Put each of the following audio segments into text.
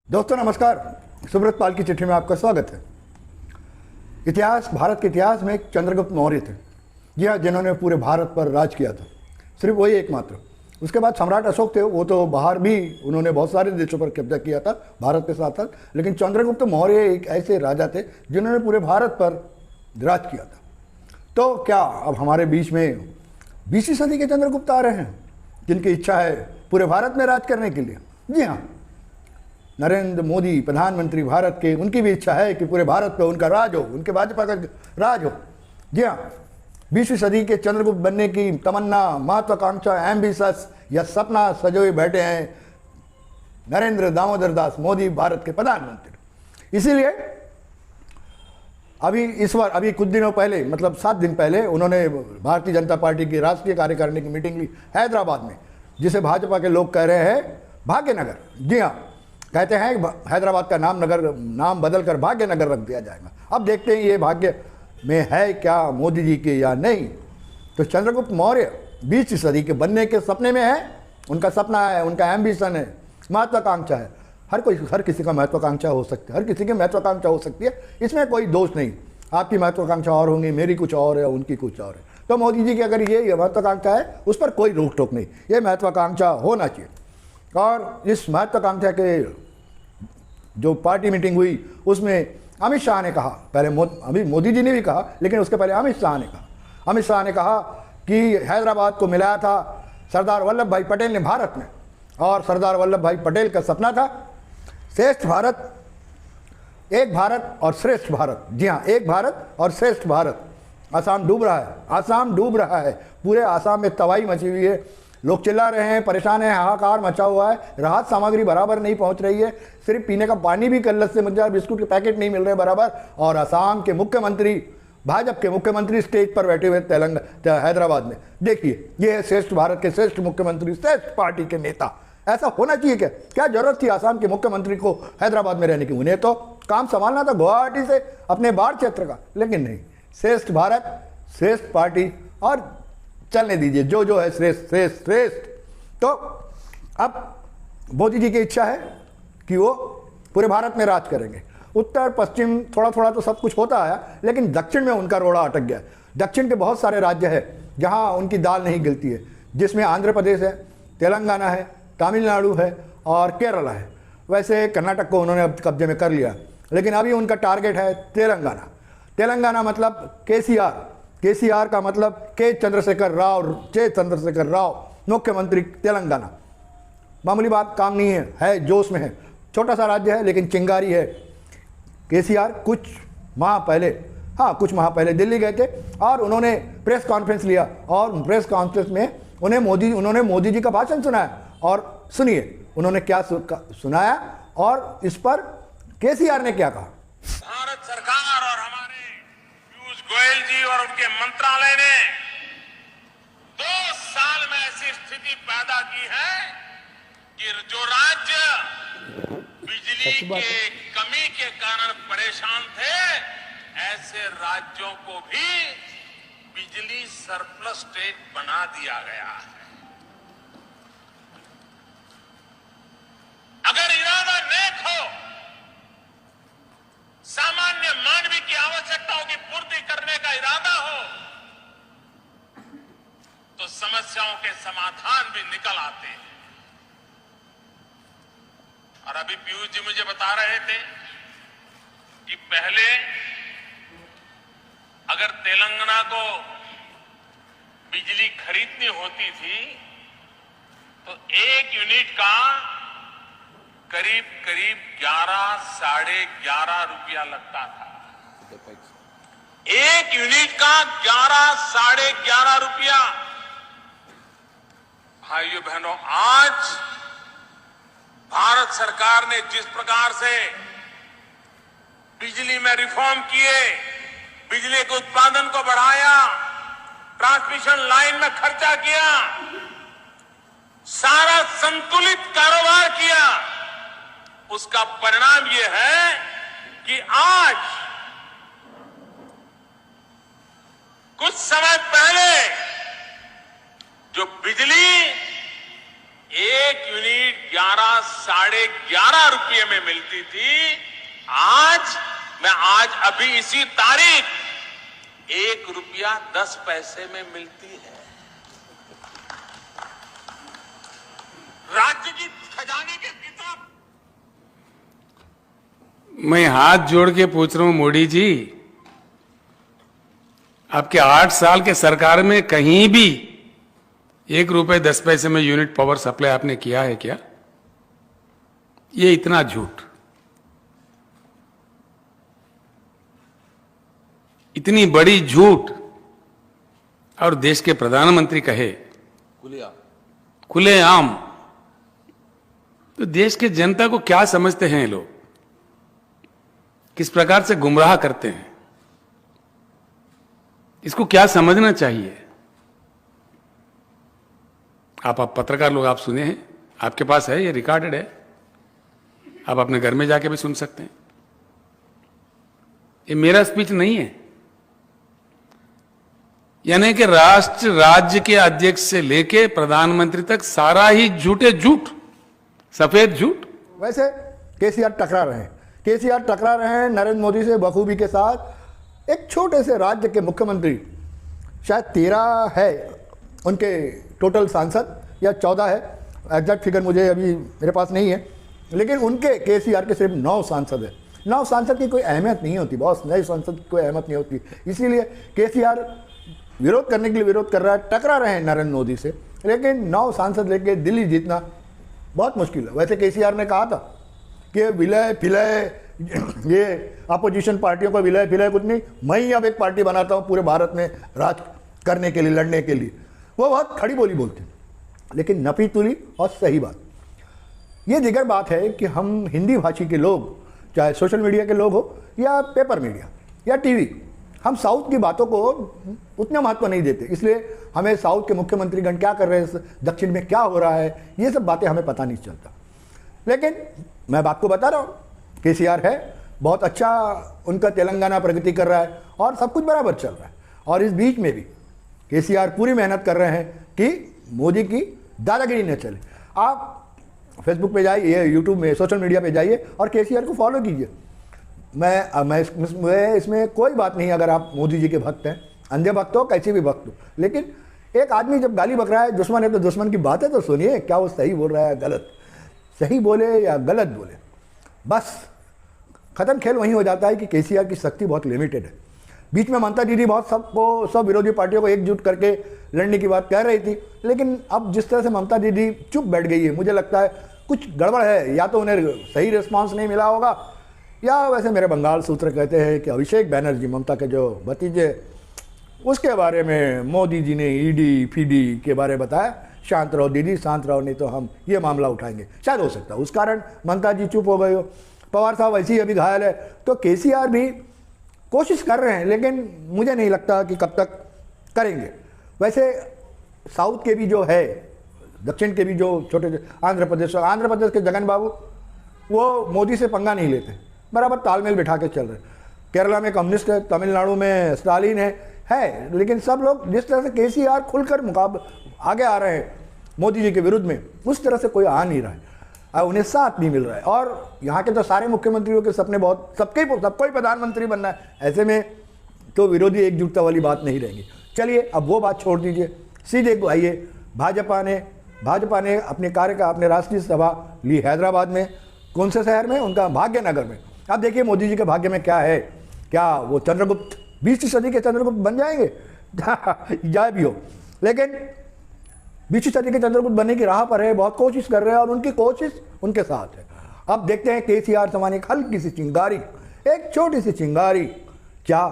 दोस्तों नमस्कार। सुब्रत पाल की चिट्ठी में आपका स्वागत है। इतिहास, भारत के इतिहास में एक चंद्रगुप्त मौर्य थे, जी हाँ, जिन्होंने पूरे भारत पर राज किया था, सिर्फ वही एकमात्र। उसके बाद सम्राट अशोक थे, वो तो बाहर भी उन्होंने बहुत सारे देशों पर कब्जा किया था भारत के साथ साथ, लेकिन चंद्रगुप्त मौर्य एक ऐसे राजा थे जिन्होंने पूरे भारत पर राज किया था। तो क्या अब हमारे बीच में 20वीं सदी के चंद्रगुप्त आ रहे हैं जिनकी इच्छा है पूरे भारत में राज करने के लिए? जी हाँ, नरेंद्र मोदी प्रधानमंत्री भारत के, उनकी भी इच्छा है कि पूरे भारत पर उनका राज हो, उनके भाजपा का राज हो। जी हाँ, 20वीं सदी के चंद्रगुप्त बनने की तमन्ना, महत्वाकांक्षा, एम्बिशस या सपना सजोए बैठे हैं नरेंद्र दामोदर दास मोदी, भारत के प्रधानमंत्री। इसीलिए अभी कुछ दिनों पहले, मतलब 7 दिन पहले, उन्होंने भारतीय जनता पार्टी की राष्ट्रीय कार्यकारिणी की मीटिंग ली हैदराबाद में, जिसे भाजपा के लोग कह रहे हैं भाग्यनगर। जी हाँ, कहते हैं हैदराबाद का नाम बदलकर भाग्यनगर रख दिया जाएगा। अब देखते हैं ये भाग्य में है क्या मोदी जी के या नहीं। तो चंद्रगुप्त मौर्य 20वीं सदी के बनने के सपने में है, उनका सपना है, उनका एम्बिशन है, महत्वाकांक्षा है। हर किसी का महत्वाकांक्षा हो सकती है, हर किसी की महत्वाकांक्षा हो सकती है, इसमें कोई दोष नहीं। आपकी महत्वाकांक्षा और होंगी, मेरी कुछ और है, उनकी कुछ और है। तो मोदी जी की अगर ये महत्वाकांक्षा है, उस पर कोई रोक टोक नहीं, ये महत्वाकांक्षा होना चाहिए। और इस महत्वाकांक्षा के जो पार्टी मीटिंग हुई उसमें अमित शाह ने कहा, अभी मोदी जी ने भी कहा, लेकिन उसके पहले अमित शाह ने कहा कि हैदराबाद को मिलाया था सरदार वल्लभ भाई पटेल ने भारत में, और सरदार वल्लभ भाई पटेल का सपना था श्रेष्ठ भारत, एक भारत और श्रेष्ठ भारत। जी हाँ, एक भारत और श्रेष्ठ भारत। आसाम डूब रहा है, पूरे आसाम में तबाही मची हुई है, लोग चिल्ला रहे हैं, परेशान हैं, हाहाकार मचा हुआ है, राहत सामग्री बराबर नहीं पहुंच रही है, सिर्फ पीने का पानी भी किल्लत से मुझे, बिस्कुट के पैकेट नहीं मिल रहे बराबर। और असम के मुख्यमंत्री, भाजपा के मुख्यमंत्री स्टेज पर बैठे हुए हैदराबाद में, देखिए, ये है श्रेष्ठ भारत के श्रेष्ठ मुख्यमंत्री, श्रेष्ठ पार्टी के नेता। ऐसा होना चाहिए क्या जरूरत थी असम के मुख्यमंत्री को हैदराबाद में रहने की? उन्हें तो काम संभालना था गुवाहाटी से, अपने बाढ़ क्षेत्र का, लेकिन नहीं, श्रेष्ठ भारत, श्रेष्ठ पार्टी, और चलने दीजिए जो है श्रेष्ठ। तो अब मोदी जी की इच्छा है कि वो पूरे भारत में राज करेंगे। उत्तर पश्चिम थोड़ा तो सब कुछ होता है, लेकिन दक्षिण में उनका रोड़ा अटक गया। दक्षिण के बहुत सारे राज्य हैं जहां उनकी दाल नहीं गिलती है, जिसमें आंध्र प्रदेश है, तेलंगाना है, तमिलनाडु है और केरला है। वैसे कर्नाटक को उन्होंने अब कब्जे में कर लिया, लेकिन अभी उनका टारगेट है तेलंगाना मतलब केसीआर का मतलब के चंद्रशेखर राव, मुख्यमंत्री तेलंगाना। मामूली बात, काम नहीं है, जोश में है, छोटा सा राज्य है, लेकिन चिंगारी है। केसीआर कुछ माह पहले दिल्ली गए थे और उन्होंने प्रेस कॉन्फ्रेंस लिया, और प्रेस कॉन्फ्रेंस में उन्होंने मोदी जी का भाषण सुनाया। और सुनिए उन्होंने क्या सुनाया और इस पर केसीआर ने क्या कहा। भारत सरकार और हमारे पीयूष गोयल जी और उनके मंत्रालय ने 2 साल में ऐसी स्थिति पैदा की है कि जो राज्य बिजली के कमी के कारण परेशान थे, ऐसे राज्यों को भी बिजली सरप्लस स्टेट बना दिया गया है। अगर इरादा नेक हो, सामान्य मानवीय की आवश्यकताओं की पूर्ति करने का इरादा हो, तो समस्याओं के समाधान भी निकल आते हैं। और अभी पीयूष जी मुझे बता रहे थे कि पहले अगर तेलंगाना को बिजली खरीदनी होती थी तो 1 यूनिट का करीब 11 साढ़े 11 रुपया लगता था। 1 यूनिट का 11 साढ़े 11 रुपया। भाइयों बहनों, आज भारत सरकार ने जिस प्रकार से बिजली में रिफॉर्म किए, बिजली के उत्पादन को बढ़ाया, ट्रांसमिशन लाइन में खर्चा किया, सारा संतुलित कारोबार किया, उसका परिणाम यह है कि आज कुछ समय पहले जो बिजली 1 यूनिट 11 साढ़े 11 रुपये में मिलती मिलती थी, आज अभी इसी तारीख 1 रुपया 10 पैसे में मिलती है। राज्य की खजाने के किताब। मैं हाथ जोड़ के पूछ रहा हूं मोदी जी, आपके 8 साल के सरकार में कहीं भी 1 रुपए 10 पैसे में यूनिट पावर सप्लाई आपने किया है क्या? ये इतना झूठ, इतनी बड़ी झूठ, और देश के प्रधानमंत्री कहे खुलेआम, तो देश के जनता को क्या समझते हैं लोग, किस प्रकार से गुमराह करते हैं, इसको क्या समझना चाहिए? आप पत्रकार लोग, आप सुने हैं, आपके पास है, ये रिकॉर्डेड है, आप अपने घर में जाके भी सुन सकते हैं। ये मेरा स्पीच नहीं है, यानी कि राष्ट्र राज्य के अध्यक्ष से लेके प्रधानमंत्री तक सारा ही झूठे झूठ, सफेद झूठ। वैसे केसीआर टकरा रहे हैं, केसीआर टकरा रहे हैं नरेंद्र मोदी से बखूबी के साथ। एक छोटे से राज्य के मुख्यमंत्री, शायद 13 है उनके टोटल सांसद या 14 है, एग्जैक्ट फिगर मुझे अभी मेरे पास नहीं है, लेकिन उनके केसीआर के सिर्फ 9 सांसद है। 9 सांसद की कोई अहमियत नहीं होती बॉस, नए सांसद की कोई अहमियत नहीं होती, इसीलिए केसीआर विरोध करने के लिए विरोध कर रहा है, टकरा रहे हैं नरेंद्र मोदी से। लेकिन 9 सांसद लेके दिल्ली जीतना बहुत मुश्किल है। वैसे केसीआर ने कहा था कि विलय फिलय, ये अपोजिशन पार्टियों का विलय फिलय कुछ नहीं, मैं ही अब एक पार्टी बनाता हूँ पूरे भारत में राज करने के लिए, लड़ने के लिए। वो बहुत खड़ी बोली बोलते, लेकिन नफी तुली और सही बात। ये दिगर बात है कि हम हिंदी भाषी के लोग, चाहे सोशल मीडिया के लोग हो या पेपर मीडिया या टीवी, हम साउथ की बातों को उतना महत्व नहीं देते, इसलिए हमें साउथ के मुख्यमंत्रीगण क्या कर रहे हैं, दक्षिण में क्या हो रहा है, ये सब बातें हमें पता नहीं चलता। लेकिन मैं आपको बता रहा हूँ, केसीआर है बहुत अच्छा, उनका तेलंगाना प्रगति कर रहा है और सब कुछ बराबर चल रहा है। और इस बीच में भी केसीआर पूरी मेहनत कर रहे हैं कि मोदी की दादागिरी न चले। आप फेसबुक पे जाइए, यूट्यूब में, सोशल मीडिया पे जाइए और केसीआर को फॉलो कीजिए। मैं इसमें कोई बात नहीं, अगर आप मोदी जी के भक्त हैं, अंधे भक्त हो, कैसे भी भक्त हो, लेकिन एक आदमी जब गाली बक रहा है, दुश्मन है, तो दुश्मन की बात है तो सुनिए, क्या वो सही बोल रहा है गलत, सही बोले या गलत बोले, बस खत्म। खेल वहीं हो जाता है कि केसीआर की शक्ति बहुत लिमिटेड है। बीच में ममता दीदी बहुत सब विरोधी पार्टियों को एकजुट करके लड़ने की बात कह रही थी, लेकिन अब जिस तरह से ममता दीदी चुप बैठ गई है, मुझे लगता है कुछ गड़बड़ है, या तो उन्हें सही रिस्पांस नहीं मिला होगा, या वैसे मेरे बंगाल सूत्र कहते हैं कि अभिषेक बैनर्जी, ममता के जो भतीजे, उसके बारे में मोदी जी ने ईडी फीडी के बारे में बताया, शांत रहो दीदी, शांत रहो, नहीं तो हम ये मामला उठाएंगे। शायद हो सकता है उस कारण ममता जी चुप हो गए हो। पवार साहब वैसे ही अभी घायल है, तो केसीआर भी कोशिश कर रहे हैं, लेकिन मुझे नहीं लगता कि कब तक करेंगे। वैसे साउथ के भी जो है, दक्षिण के भी जो छोटे आंध्र प्रदेश के जगन बाबू, वो मोदी से पंगा नहीं लेते, बराबर तालमेल बिठा के चल रहे। केरला में कम्युनिस्ट है, तमिलनाडु में स्टालिन है, लेकिन सब लोग जिस तरह से केसीआर खुलकर आगे आ रहे हैं मोदी जी के विरुद्ध में, उस तरह से कोई आ नहीं रहा है, उन्हें साथ नहीं मिल रहा है। और यहाँ के तो सारे मुख्यमंत्रियों के सपने बहुत, सबको ही प्रधानमंत्री बनना है, ऐसे में तो विरोधी एकजुटता वाली बात नहीं रहेगी। चलिए अब वो बात छोड़ दीजिए, सीधे आइए, भाजपा ने अपने कार्य का, अपने राष्ट्रीय सभा ली हैदराबाद में, कौन से शहर में, उनका भाग्यनगर में। अब देखिए मोदी जी के भाग्य में क्या है, क्या वो चंद्रगुप्त 20वीं सदी के चंद्रगुप्त बन जाएंगे जाए भी हो, लेकिन 20वीं सदी के चंद्रगुप्त बनने की राह पर है, बहुत कोशिश कर रहे हैं और उनकी कोशिश उनके साथ है। अब देखते हैं केसीआर समान एक हल्की सी चिंगारी, एक छोटी सी चिंगारी, क्या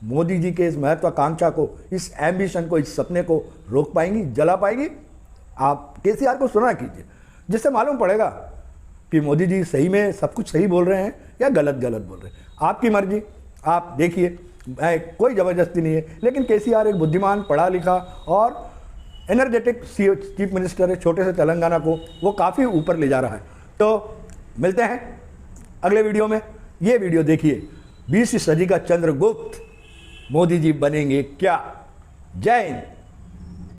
मोदी जी के इस महत्वाकांक्षा को, इस एम्बिशन को, इस सपने को रोक पाएंगी, जला पाएगी? आप केसीआर को सुना कीजिए, जिससे मालूम पड़ेगा कि मोदी जी सही में सब कुछ सही बोल रहे हैं या गलत बोल रहे हैं। आपकी मर्जी, आप देखिए, कोई ज़बरदस्ती नहीं है। लेकिन केसीआर एक बुद्धिमान, पढ़ा लिखा और एनर्जेटिक चीफ मिनिस्टर है, छोटे से तेलंगाना को वो काफ़ी ऊपर ले जा रहा है। तो मिलते हैं अगले वीडियो में। ये वीडियो देखिए, 20वीं सदी का चंद्रगुप्त मोदी जी बनेंगे क्या? जय हिंद।